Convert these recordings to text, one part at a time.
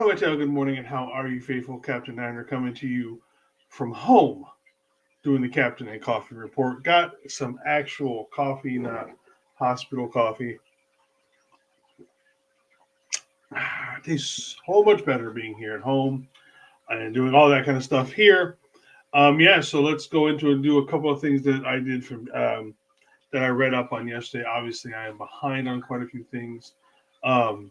Tell good morning, and how are you, faithful? Captain Niner coming to you from home, doing the Captain and Coffee Report. Got some actual coffee, not hospital coffee. It tastes so much better being here at home and doing all that kind of stuff here. Yeah, so let's go into and do a couple of things that I did from that I read up on yesterday. Obviously, I am behind on quite a few things. Um,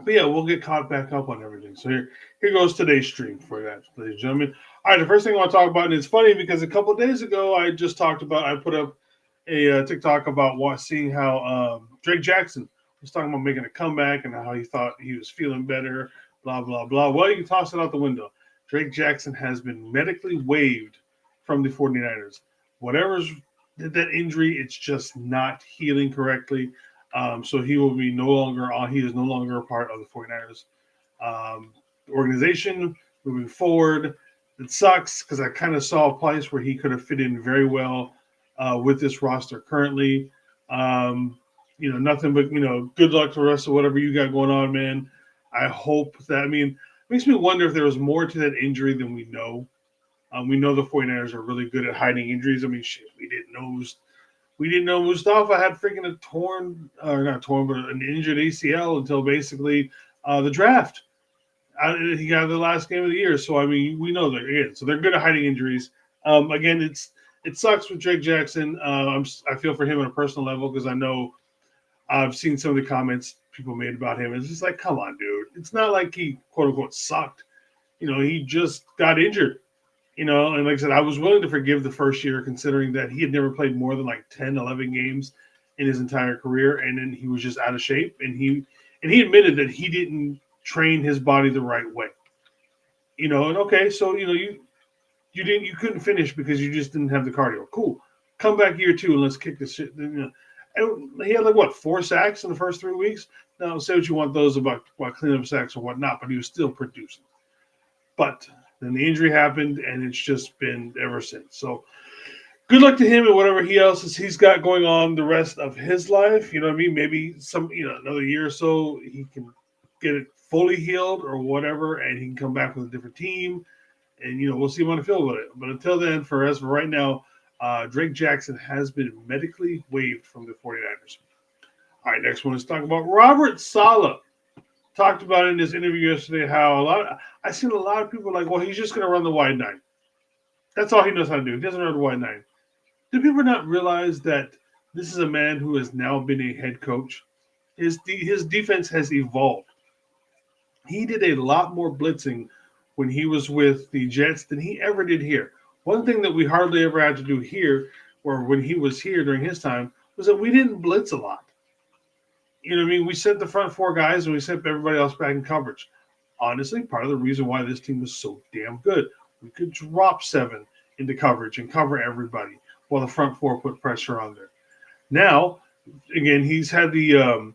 But yeah, we'll get caught back up on everything. So here goes today's stream for that, ladies and gentlemen. All right, the first thing I want to talk about, and it's funny because a couple of days ago I just talked about, I put up a TikTok about seeing how Drake Jackson was talking about making a comeback and how he thought he was feeling better, blah, blah, blah. Well, you can toss it out the window. Drake Jackson has been medically waived from the 49ers. Whatever's that injury, it's just not healing correctly. So he will be no longer on. He is no longer a part of the 49ers organization moving forward. It sucks because I kind of saw a place where he could have fit in very well with this roster currently. Nothing but good luck to the rest of whatever you got going on, man. I hope that. I mean, it makes me wonder if there was more to that injury than we know. We know the 49ers are really good at hiding injuries. I mean, shit, we didn't know Mustafa had freaking a torn, or not torn, but an injured ACL until basically the draft. He got the last game of the year, so I mean, we know they're in. So they're good at hiding injuries. Again, it sucks with Drake Jackson. I feel for him on a personal level because I know I've seen some of the comments people made about him. It's just like, come on, dude. It's not like he quote unquote sucked. He just got injured. And like I said, I was willing to forgive the first year considering that he had never played more than like 10, 11 games in his entire career. And then he was just out of shape. And he admitted that he didn't train his body the right way. And okay, so, you couldn't finish because you just didn't have the cardio. Cool. Come back year two and let's kick this shit. And he had like what, 4 sacks in the first 3 weeks? Now say what you want those about cleanup sacks or whatnot, but he was still producing. But then the injury happened, and it's just been ever since. So good luck to him and whatever he's got going on the rest of his life. You know what I mean? Maybe another year or so he can get it fully healed or whatever, and he can come back with a different team. And we'll see him on the field with it. But until then, as for right now, Drake Jackson has been medically waived from the 49ers. All right, next one is talking about Robert Saleh. Talked about in this interview yesterday how I seen a lot of people like, well, he's just going to run the wide nine. That's all he knows how to do. He doesn't run the wide nine. Do people not realize that this is a man who has now been a head coach? His defense has evolved. He did a lot more blitzing when he was with the Jets than he ever did here. One thing that we hardly ever had to do here, or when he was here during his time, was that we didn't blitz a lot. You know what I mean? We sent the front four guys and we sent everybody else back in coverage. Honestly, part of the reason why this team was so damn good, we could drop 7 into coverage and cover everybody while the front four put pressure on there. Now, again, he's had the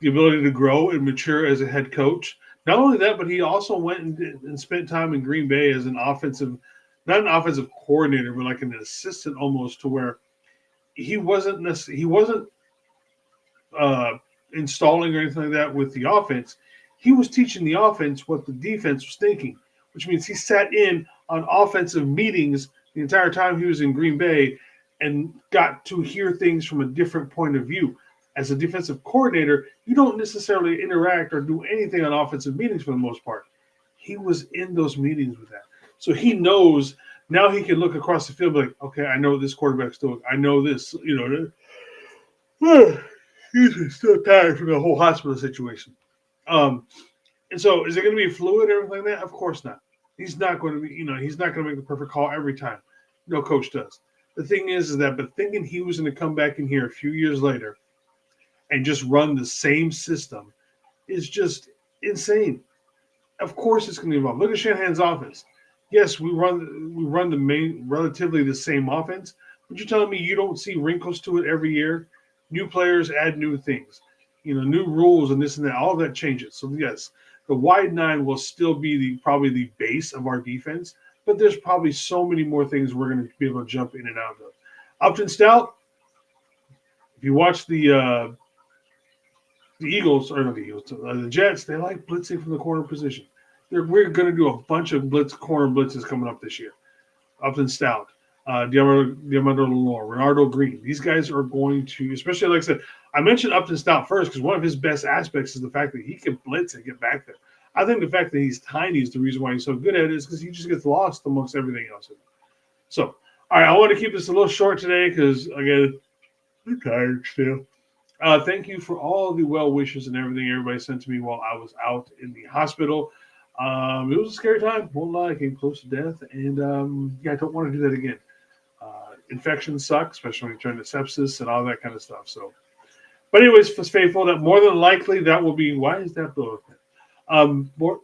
ability to grow and mature as a head coach. Not only that, but he also went and spent time in Green Bay as not an offensive coordinator, but like an assistant almost, to where he wasn't uh, installing or anything like that with the offense. He was teaching the offense what the defense was thinking, which means he sat in on offensive meetings the entire time he was in Green Bay and got to hear things from a different point of view. As a defensive coordinator, you don't necessarily interact or do anything on offensive meetings for the most part. He was in those meetings with that. So he knows now he can look across the field like, okay, I know what this quarterback's doing. I know this, he's still tired from the whole hospital situation. Um, and so, is it going to be fluid or everything like that? Of course not. He's not going to be, he's not going to make the perfect call every time. No coach does. The thing is that, but thinking he was going to come back in here a few years later and just run the same system is just insane. Of course, it's going to evolve. Look at Shanahan's offense. Yes, we run the main relatively the same offense, but you're telling me you don't see wrinkles to it every year? New players add new things, new rules and this and that. All of that changes. So yes, the wide nine will still be probably the base of our defense, but there's probably so many more things we're going to be able to jump in and out of. Upton Stout, if you watch the Eagles, or not the Eagles, the Jets, they like blitzing from the corner position. We're going to do a bunch of corner blitzes coming up this year. Upton Stout, Diamando Lenore, Renardo Green. These guys are going to, especially like I said, I mentioned Upton Stout first because one of his best aspects is the fact that he can blitz and get back there. I think the fact that he's tiny is the reason why he's so good at it is because he just gets lost amongst everything else. So, all right, I want to keep this a little short today because, again, I'm tired still. Thank you for all the well wishes and everything everybody sent to me while I was out in the hospital. It was a scary time. Won't lie, I came close to death, and I don't want to do that again. Infections suck, especially when you turn to sepsis and all that kind of stuff. So, but anyways, for faithful, that more than likely that will be. Why is that blowing? More.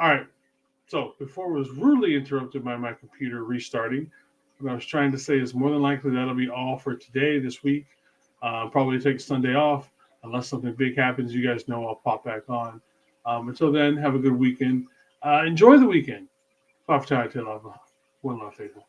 All right. So before I was rudely interrupted by my computer restarting, what I was trying to say is more than likely that'll be all for today, this week. Probably take Sunday off. Unless something big happens, you guys know I'll pop back on. Until then, have a good weekend. Enjoy the weekend. One love, faithful.